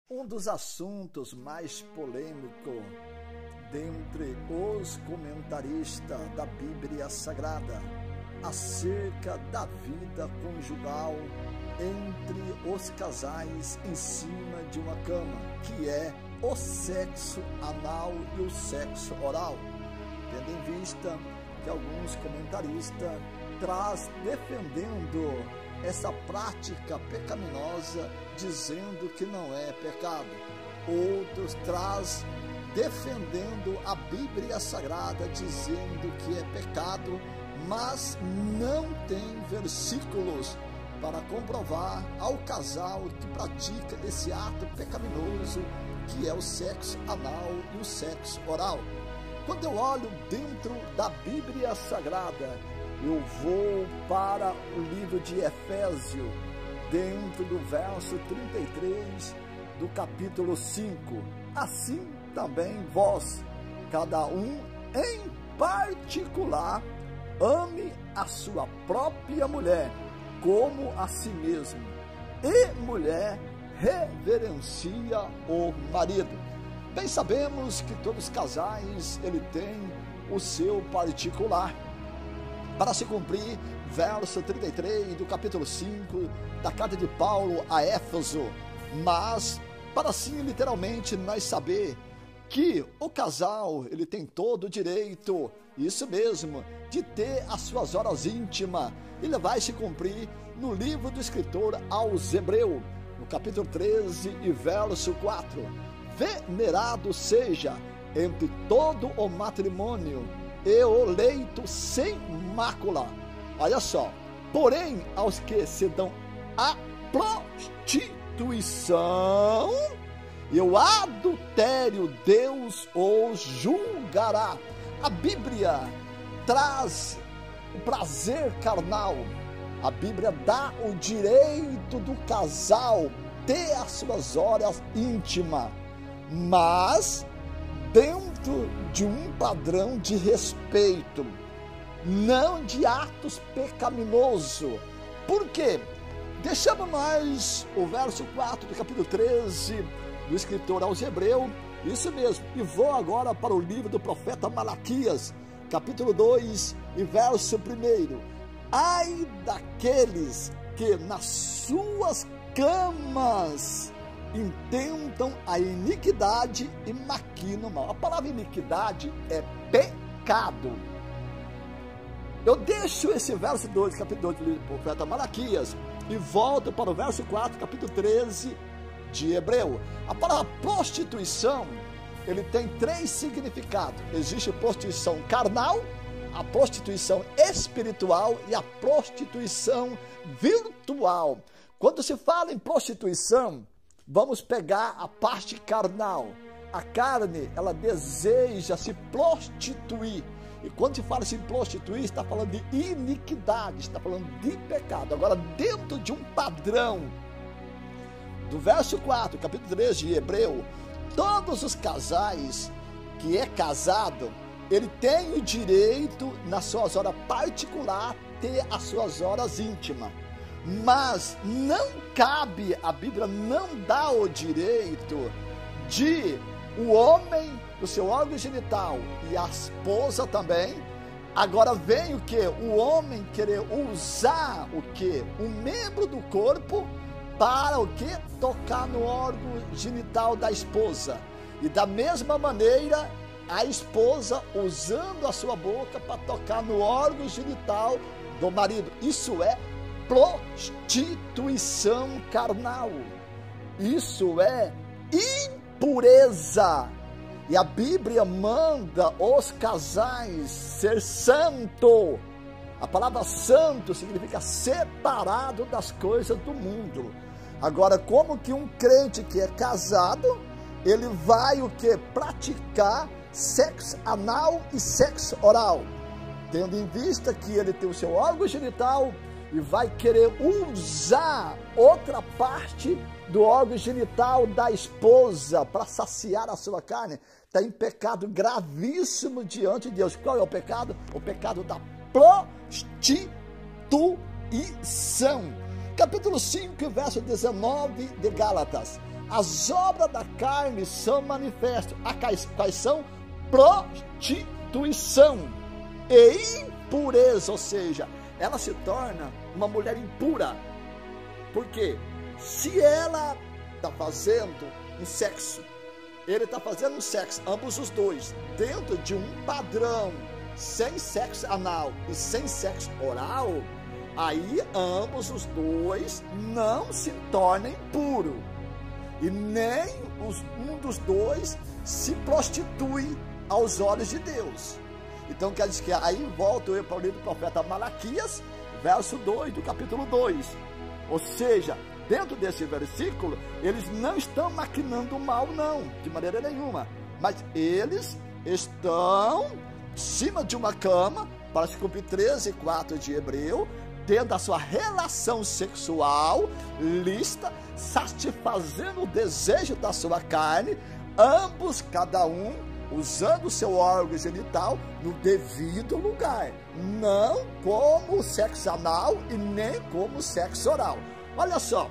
Um dos assuntos mais polêmicos dentre os comentaristas da Bíblia Sagrada acerca da vida conjugal entre os casais em cima de uma cama, que é o sexo anal e o sexo oral, tendo em vista que alguns comentaristas traz defendendo essa prática pecaminosa, dizendo que não é pecado. Outros traz defendendo a Bíblia Sagrada, dizendo que é pecado, mas não tem versículos para comprovar ao casal que pratica esse ato pecaminoso, que é o sexo anal e o sexo oral. Quando eu olho dentro da Bíblia Sagrada, eu vou para o livro de Efésios, dentro do verso 33 do capítulo 5. Assim também vós, cada um em particular, ame a sua própria mulher como a si mesmo, e mulher reverencia o marido. Bem sabemos que todos os casais ele tem o seu particular, para se cumprir verso 33 do capítulo 5 da carta de Paulo a Éfeso, mas para assim literalmente nós saber que o casal ele tem todo o direito, isso mesmo, de ter as suas horas íntimas. Ele vai se cumprir no livro do escritor aos Hebreus, no capítulo 13 e verso 4. Venerado seja entre todo o matrimônio e o leito sem mácula. Olha só, porém aos que se dão a prostituição e o adultério, Deus os julgará. A Bíblia traz o prazer carnal. A Bíblia dá o direito do casal ter as suas horas íntimas, mas dentro de um padrão de respeito, não de atos pecaminosos. Por quê? Deixamos nós o verso 4 do capítulo 13 do escritor aos Hebreus, isso mesmo, e vou agora para o livro do profeta Malaquias, capítulo 2 e verso 1. Ai daqueles que nas suas camas intentam a iniquidade e maquinam mal. A palavra iniquidade é pecado. Eu deixo esse verso 2, capítulo 2 do livro do profeta Malaquias, e volto para o verso 4, capítulo 13 de Hebreu. A palavra prostituição, ele tem três significados. Existe a prostituição carnal, a prostituição espiritual e a prostituição virtual. Quando se fala em prostituição, vamos pegar a parte carnal. A carne, ela deseja se prostituir. E quando se fala em prostituir, está falando de iniquidade, está falando de pecado. Agora, dentro de um padrão, do verso 4, capítulo 3 de Hebreu, todos os casais que é casado, ele tem o direito, nas suas horas particulares, ter as suas horas íntimas. Mas não cabe, a Bíblia não dá o direito de o homem, o seu órgão genital e a esposa também. Agora vem o que? O homem querer usar o que? Um membro do corpo para o que? Tocar no órgão genital da esposa. E da mesma maneira, a esposa usando a sua boca para tocar no órgão genital do marido. Isso é prostituição carnal. Isso é impureza. E a Bíblia manda os casais ser santo. A palavra santo significa separado das coisas do mundo. Agora, como que um crente que é casado, ele vai o que? Praticar sexo anal e sexo oral, tendo em vista que ele tem o seu órgão genital e vai querer usar outra parte do órgão genital da esposa para saciar a sua carne, está em pecado gravíssimo diante de Deus. Qual é o pecado? O pecado da prostituição. Capítulo 5, verso 19 de Gálatas. as obras da carne são manifestas. Quais são? Prostituição e impureza, ou seja, ela se torna uma mulher impura. Por quê? Se ela está fazendo um sexo, ele está fazendo um sexo, ambos os dois, dentro de um padrão, sem sexo anal e sem sexo oral, aí ambos os dois não se tornam impuros. E nem um dos dois se prostitui aos olhos de Deus. Então quer dizer que aí volto eu para o livro do profeta Malaquias, verso 2 do capítulo 2. Ou seja, dentro desse versículo, eles não estão maquinando mal, não, de maneira nenhuma. Mas eles estão em cima de uma cama, para se cumprir 13:4 de Hebreu, dentro da sua relação sexual lícita, satisfazendo o desejo da sua carne, ambos, cada um, usando o seu órgão genital no devido lugar, não como sexo anal e nem como sexo oral. Olha só,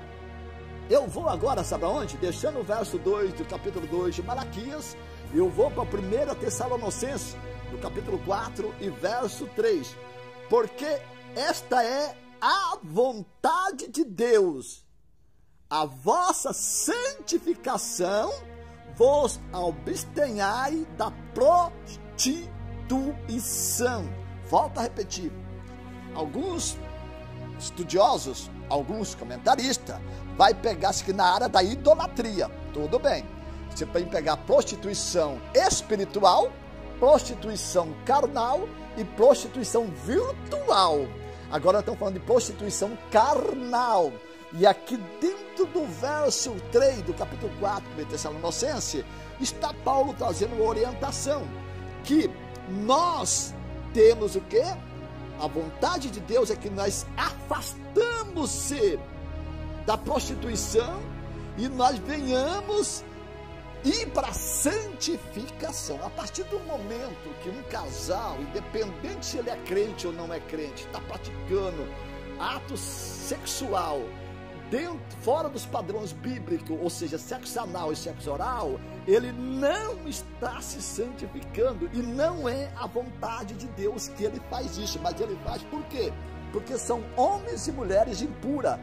eu vou agora, sabe aonde? Deixando o verso 2 do capítulo 2 de Malaquias, eu vou para a 1 Tessalonicenses, no capítulo 4 e verso 3, porque esta é a vontade de Deus, a vossa santificação, vos abstenhai da prostituição. Volto a repetir. Alguns estudiosos, alguns comentaristas, vai pegar-se que na área da idolatria. Tudo bem. Você pode pegar prostituição espiritual, prostituição carnal e prostituição virtual. Agora estamos falando de prostituição carnal. E aqui dentro do verso 3 do capítulo 4 de Tessalonicenses, está Paulo trazendo uma orientação, que nós temos o quê? A vontade de Deus é que nós afastamos-se da prostituição e nós venhamos ir para a santificação. A partir do momento que um casal, independente se ele é crente ou não é crente, está praticando ato sexual fora dos padrões bíblicos, ou seja, sexo anal e sexo oral, ele não está se santificando, e não é a vontade de Deus que ele faz isso. Mas ele faz por quê? Porque são homens e mulheres impuros,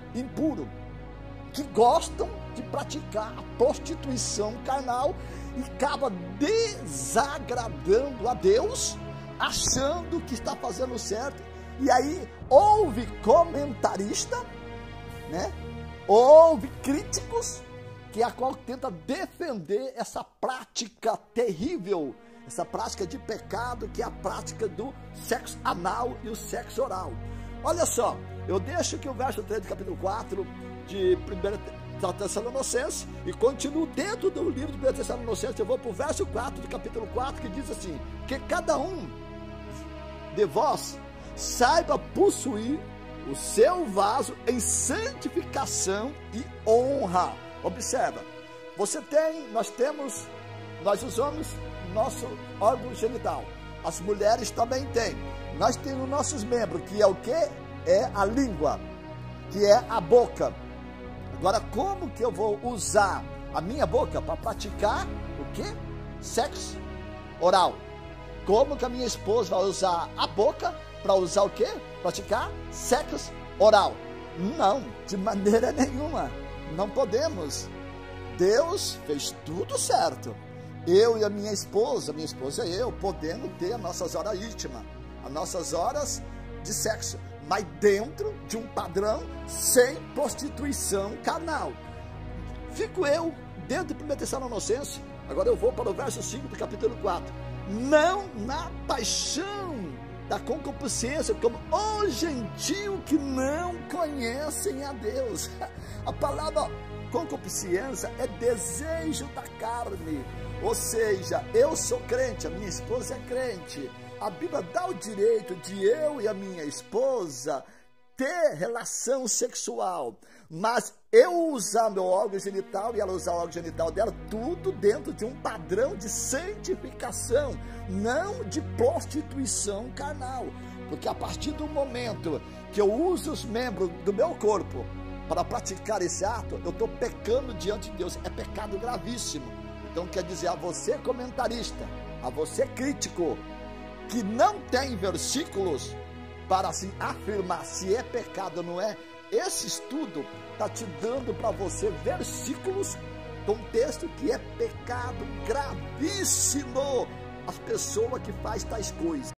que gostam de praticar a prostituição carnal e acaba desagradando a Deus, achando que está fazendo certo. E aí houve comentarista, né? Houve críticos que a qual tenta defender essa prática terrível, essa prática de pecado, que é a prática do sexo anal e o sexo oral. Olha só, eu deixo aqui o verso 3 do capítulo 4 de 1 Tessalonicenses e continuo dentro do livro de 1 Tessalonicenses. Eu vou para o verso 4 do capítulo 4, que diz assim: que cada um de vós saiba possuir o seu vaso em santificação e honra. Observa, nós usamos nosso órgão genital, as mulheres também têm. Nós temos nossos membros, que é o que? É a língua, que é a boca. Agora, como que eu vou usar a minha boca para praticar o que? Sexo oral. Como que a minha esposa vai usar a boca para usar o quê? Praticar sexo oral? Não, de maneira nenhuma. Não podemos. Deus fez tudo certo. Eu e a minha esposa e eu, podemos ter as nossas horas íntimas, as nossas horas de sexo, mas dentro de um padrão sem prostituição carnal. Fico eu dentro de 1 Tessalonicenses. Agora eu vou para o verso 5 do capítulo 4. Não na paixão da concupiscência, como os gentios que não conhecem a Deus. A palavra concupiscência é desejo da carne, ou seja, eu sou crente, a minha esposa é crente. A Bíblia dá o direito de eu e a minha esposa ter relação sexual, mas eu usar meu órgão genital e ela usar o órgão genital dela, tudo dentro de um padrão de santificação, não de prostituição carnal. Porque a partir do momento que eu uso os membros do meu corpo para praticar esse ato, eu estou pecando diante de Deus. É pecado gravíssimo. Então quer dizer, a você comentarista, a você crítico, que não tem versículos para assim afirmar se é pecado ou não é, esse estudo está te dando para você versículos, contexto que é pecado gravíssimo as pessoas que fazem tais coisas.